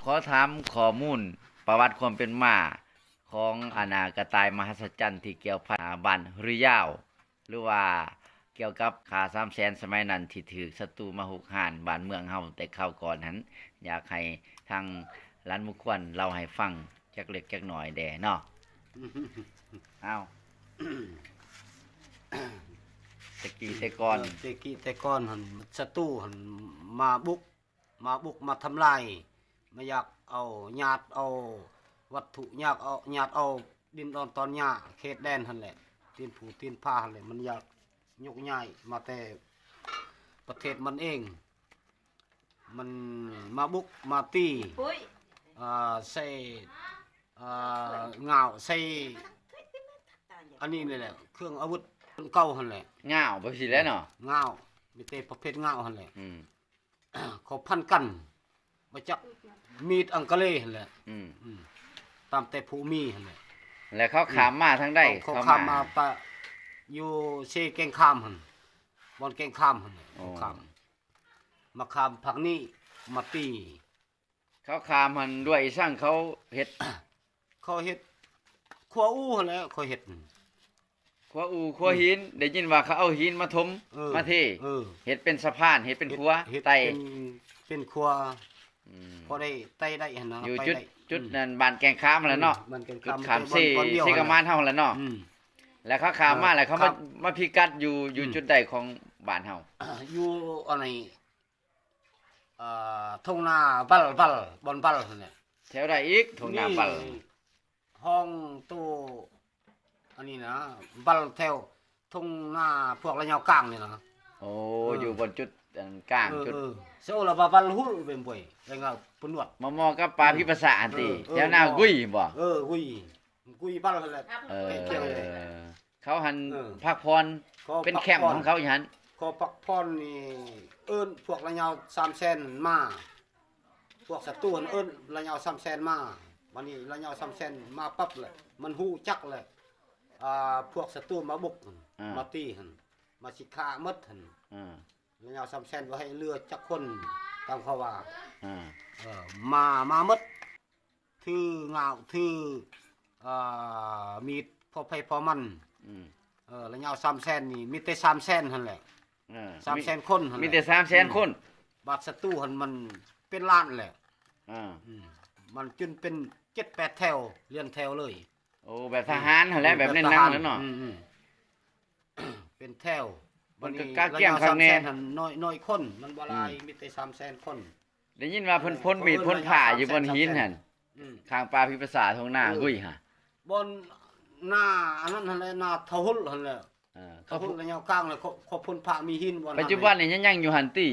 ขอถามข้อมูลประวัติความเป็นมาของอาณากระต่ายมหัศจรรย์ที่เกี่ยวพันบ้านหรือยาวหรือว่าเกี่ยวกับขา300,000สมัยนั้นที่ถูกศัตรูมาหุกหานบ้านเมืองเฮาแต่คราวก่อนนั้นอยากให้ทางร้านมุขวัญเล่าให้ฟังจักเล็กจักน้อยแด่เนาะอ้าวตะกี้แต่ก่อน แต่กี้แต่ก่อนหั่นศัตรูหั่นมาบุกมาทำลายมาอยากเอาญาติเอาวัตถุอยากเอาญาติเอาดินดอนตอนหญ้าเขตแดนหั่นแหละตีนผูตีนผ้าหั่นแหละมันอยากยกย้ายมาแต่ประเทศมันเอง มันมาบุกมาตีใส่เหงาใส่อันนี้นี่แหละเครื่องอาวุธเก่าหั่นแหละ ง่าวไปสิแล้วเนาะ เหงามีแต่ประเภทเหงาหั่นแหละ ม เขาพันกันมาจากมีดอังกะเลหั่นแหละ อืม ตามแต่ผู้มีหั่นแหละ แล้วเขาขามมาทางใด เขาข้ามมาปะอยู่เซแกงข้ามหั่นบอนแกงข้ามหั่นแหละเขาข้ามมาข้ามผักนี้มาตี เขาขามมันด้วยสร้างเขาเฮ็ด เขาเฮ็ดครัวอู้หั่นแหละเขาเฮ็ด ครัวอูครัวหินได้ยินว่าเขาเอาหินมาถมมาเท เออ เฮ็ดเป็นสะพานเฮ็ดเป็นครัว เฮ็ด ไต่ เป็นครัว อืม พอได้ไต่ได้หั่นนะ อยู่ ไป จุด ได้ จุดนั้นบ้านแกงข้ามนั่นแหละเนาะ มันเป็น จุด คำ ขาม เป็น ซี่ บอนเดียว ซี่กะมานเฮาแหละเนาะ อืม แล้วเขาขามมาแล้วเขา ครั มา บ มาพิกัดอยู่จุดใดของบ้านเฮา อยู่อะไรทุ่งนาบัลบอนบัลเนี่ย แถวใดอีกทงนาปัล ห้องตู้อันนี้นะบัลแถวทุ่งนาพวกระยาวกลางนี่นะ โอ้อยู่บนจุดอันกลางจุด เสียวละบัลหุลเป็นป่วยแรงงานปนวด มอกับปลาพิภาษาอันติ เออ แถวหน้ากุ้ยบ่ กุยบัลนั่นแหละ เออ เกี่ยวเลย เขาหัน เออ พักพร ก็ เป็น พัก แคมป์ ผ่ ของเขาอยู่หัน ก็พักผ่อนนี่เอิ้นพวกระยาว300,000มาพวกศัตรูเอิ้นระยาว300,000มาวันนี้ระยาว300,000มาปั๊บเลยมันฮู้จักเลยพวกศัตรูมาบุกมาตีหั่นมาสิฆ่าหมดหั่น อ่า ระยาว300,000ว่าให้เรือจักคนตามเขาว่า อ่า มาหมดถือเหงาถือมีดพอไผพอมัน อืม ระยาว300,000นี่มีแต่300,000หั่นแหละ อ่า 300,000คนหั่นแห มี ละ แต่300,000คน บาดศัตรูหันมันเป็นล้านแหละ อ่า มันจนเป็น7-8แถวเรียงแถวเลย โอ้แบบทหารหั่นแหละแบบในหนังนั่นเนาะ เป็นแถว มันก็กล้าเกี่ยงข้างแน่ หันน้อยคนมันบ่หลายมีแต่300,000คน ได้ยินว่าเพิ่นพ่นมีดพ่นผ้าอยู่บนหินหั่น อืม ข้างปลาพิภาษาทงหน้ากุ้ยฮะ บนหน้าอันนั้นหั่นแหละหน้าทะหุลหั่นแหละ อ่า ทะหุลระยะกลางเลยเขาพ่นพระมีหินบ่ ปัจจุบันนี่ยังอยู่หันติ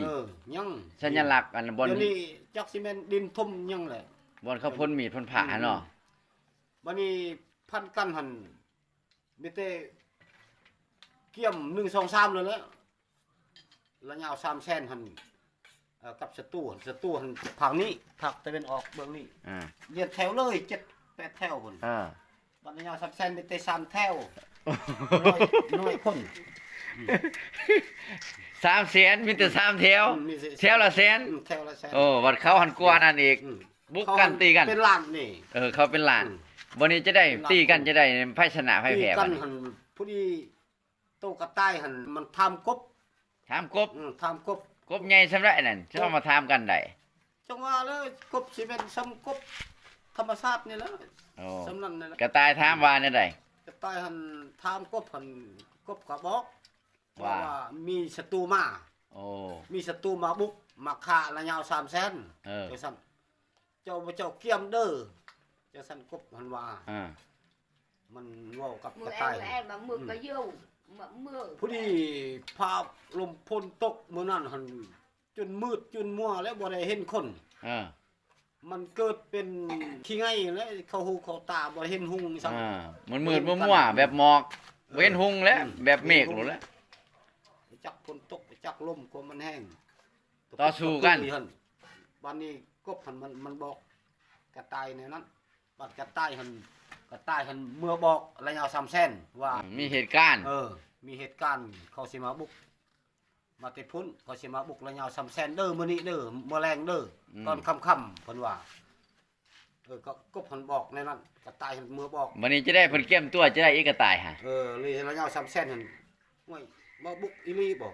ยัง สัญลักษณ์อันบน เดี๋ยวนี้จักสิแม่นดินทุ่มยังแหละ บนเขาพ่นมีดพ่นผ้าเนาะ บัดนี้พันกันหันมีแต่เกี่ยม1 2 3เลยแหละระยะ300,000หันกับศัตรูหันผักนี้ผักตะเวนออกเบื้องนี้ อ่า เรียนแถวเลย7-8แถวพุ่น อ่า บัดระยะ300,000มีแต่3แถวน้อยคน 300,000มีแต่3แถว มีสิ แถวละแสน แถวละแสน โอ้วัดเขาหันกว่านั่นอีก บุกกันตีกัน เป็นล้านนี่ เขาเป็นหลานวันนี้จะได้ตีกันจะได้ไพ่ชนะไพ่แพ้ ตีกั บั น ดนี้ หันผู้ดีโตกระต่ายหันมันทำกบ ถามกบ ทำกบ กบใหญ่สำหรับนั่นจะต้องมาถามกันได้ จังว่าเลยกบสิเป็นซ้ำกบธรรมชาตินี่แหละ โอ้ สำนั้นนี่แหละ กระต่ายถามว่าเนี่ยได้ กระต่ายหันทามกบหันกบกระบอก ว่า มีศัตรูมา โอ้ มีศัตรูมาบุกมาฆ่าระยาว300,000 เออ จังซั่นเจ้าบ่เจ้าเกี่ยมเด้อจังซั่นกบหันว่า อ่า มันเว้ากับ mưa กระต่าย em mà mưa có dâu mà mưa ผู้ดีภาพลมพลตกมื้อนั้นหันจนมืดจนมัวแล้วบ่ได้เห็นคน อ่า มันเกิดเป็นขี้ไงแล้วเขาหูเขาตาบ่เห็นหุงซ้ํ อ่ามันมืดมั่วๆแบบหมอกเว้นหุงแล้วแบบเมฆหลุดแล้ว ไปจักฝนตกไปจักลมกลัวมันแห้ง ต่อสู้กัน บัดนี้กบหันมันบอกกระต่ายในนั้นบัดกระต่ายหันเมื่อบอกระยะ300,000ว่า มีเหตุการณ์ มีเหตุการณ์เขาสิมาบุกมาแต่พุ่นเขาสิมาบุกระยะ300,000เด้อมื้อนี้เด้อมื้อแรงเด้อตอนค่ำๆเพิ่นว่า ก็กบหันบอกในนั้นกระต่ายหันมือบอก วันนี้จะได้เพิ่นเกี่ยมตัวจะได้อีกกระต่ายฮะ เลยระยะ3แสนหันห้วยมาบุกอีหลีบ่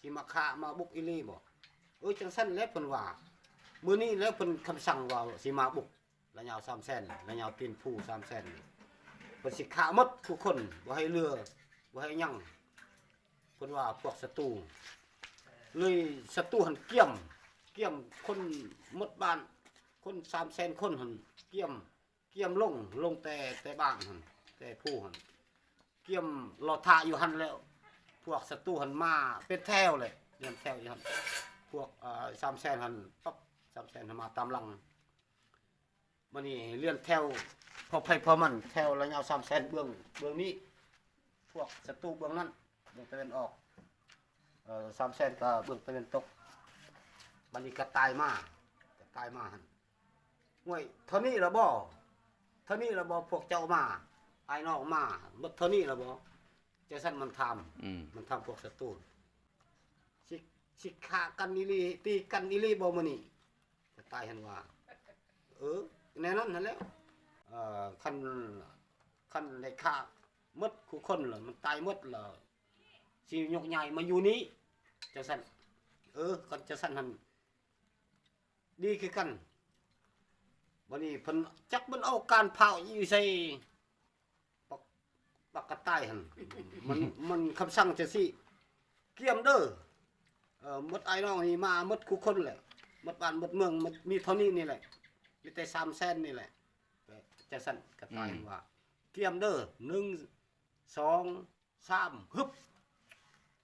สิมาฆ่ามาบุกอีหลีบ่จังซั่นแล้วเพิ่นว่ามื้อนี้แล้วเพิ่นคำสั่งว่าสิมาบุกระยะ3แสนระยะตีนผู้3แสนเพิ่นสิฆ่าหมดทุกคนบ่ให้เหลือบ่ให้หยังเพิ่นว่าพวกศัตรูเลยศัตรูหันเกี่ยมคนหมดบ้านคน3แสนคนหั่นเกี่ยมลงแต่บ้านหั่นแต่ผู้หั่นเกี่ยมรอท่าอยู่หั่นแล้วพวกศัตรูหั่นมาเป็นแถวเลยเรียนแถวอยู่หั่นพวก3แสนหั่นปั๊บ3แสนมาตามหลังมื้อนี้เรียนแถวพอไผพอมันแถวระยะ3แสนเบื้องนี้พวกศัตรูเบื้องนั้นเบื้องตะวันออก3แสนก็เบื้องตะวันตกบัดนี้ก็ตายมาหั่นห่วยเท่านี้ละบ่พวกเจ้ามาไอ้น้องมาหมดเท่านี้ละบ่จังซั่นมันทำมันทำพวกศัตรูสิฆ่ากันอีหลีตีกันอีหลีบ่มื้อนี้จะตายหั่นว่าแน่นอนนั่นแหละคันได้ฆ่าหมดทุกคนล่ะมันตายหมดล่ะสิยกใหญ่มาอยู่นี้จังซั่นกันจังซั่นหั่นดีคือกันวันนี้เพิ่นจักมันเอาการเผาอยู่ใส่ปักกระต่ายหั่นมันคำสั่งจังซี่เกี่ยมเด้อหมดไอ้น้องนี่มาหมดทุกคนแหละหมดบ้านหมดเมืองมันมีเท่านี้นี่แหละมีแต่3แสนนี่แหละจังซั่นกระต่ายว่าเกี่ยมเด้อ1 2 3ฮึบ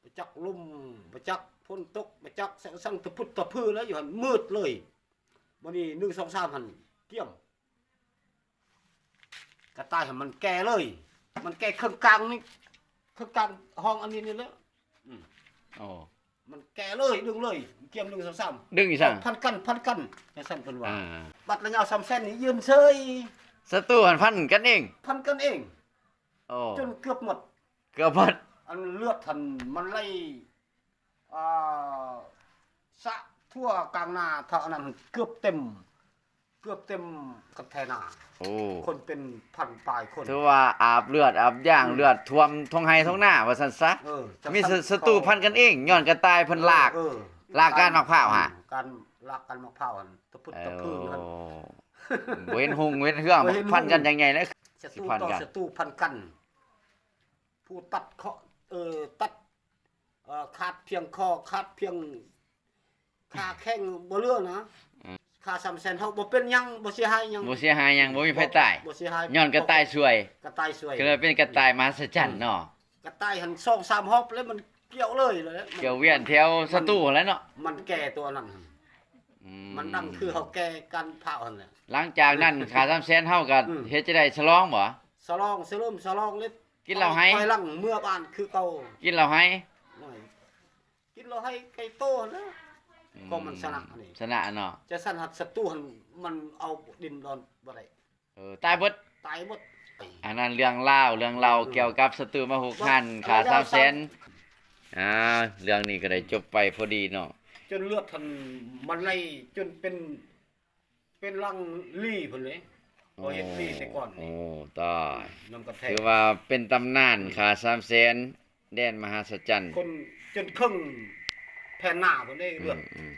ไปจักลมไปจักฝนตกไปจักสั่งตะพุดตะพื้แล้วอยู่หั่นมืดเลยวันนี้1 2 3หั่นเกี่ยมกระต่ายหั่นมันแก่เลยมันแก่เครื่องกลางนี่เครื่องกลางห้องอันนี้นี่แหละมันแก่เลยดึงเลยเกี่ยม1 2 3ดึงอีสั่ง พันกันจังซั่นเพิ่นว่าบัดระยะ3แสนนี่ยืนเฉย ศัตรูหันพันกันเอง พันกันเอง โอ้ จนเกือบหมด เกือบหมด อันเลือดทันมันไล่สะทั่วกลางนาเท่านั้นเกือบเต็มกับแทนา โอ้ คนเป็นพันปลายคน ถือว่าอาบเลือดอาบย่างเลือดท่วมท้องไห้ท้องหน้าว่าซั่นซะมีศัตรูพันกันเองย้อนกระต่ายเพิ่นลากการมักพร้าวฮะ การลากกันมะพร้าวหั่นตะพุดตะพื้นหั่น เว้นหุงเว้นเฮืองพันกันยังไงแล้ว ศัตรูต่อศัตรูพันกันผู้ตัดตัดขาดเพียงคอขาดเพียงขาแข้งบ่เลือนะขา3แสนเฮาบ่เป็นหยังบ่เสียหายหยัง บ่เสียหายหยังบ่มีไผตาย บ่เสียหาย ย้อนกระต่ายช่วย กระต่ายสวย ก็เลยเป็นกระต่ายมหัศจรรย์เนาะ กระต่ายหัน2 3ฮอบแล้วมันเกี่ยวเลยมัน เกี่ยวเวียนแถวศัตรูแล้วเนาะ มันแก่ตัวนั้นหั่นมันดังคือเฮาแก่กันเผาหั่นแหละ หลังจากนั้นขา3แสนเฮาก็เฮ็ดจะได้ฉลองบ่ สลองสลมสลองเลย กินเหล้าให้ คอยหลังเมื่อบ้านคือเก่า กินเหล้าให้ หน่อยกินเหล้าให้ไก่โตนะก็มันชนะนี่ ชนะเนาะ จะสั่นหัดศัตรูหั่นมันเอาดินดอนบ่ได้ ตายเบิด ตายหมด อันนั้นเรื่องเล่าเกี่ยวกับศัตรูมา6,000ขา3แสนเรื่องนี้ก็ได้จบไปพอดีเนาะ จนเลือดทันมันไล่จนเป็นรังลี่พุ่นเลยบ่เห็นลี่แต่ก่อนนี่ ตาย น้ำกระแท ถื ก อว่าเป็นตำนานขา3แสนแดนมหัศจรรย์ คนจนครึ่งแผ่นหน้าพุ่นได้เลือด อืม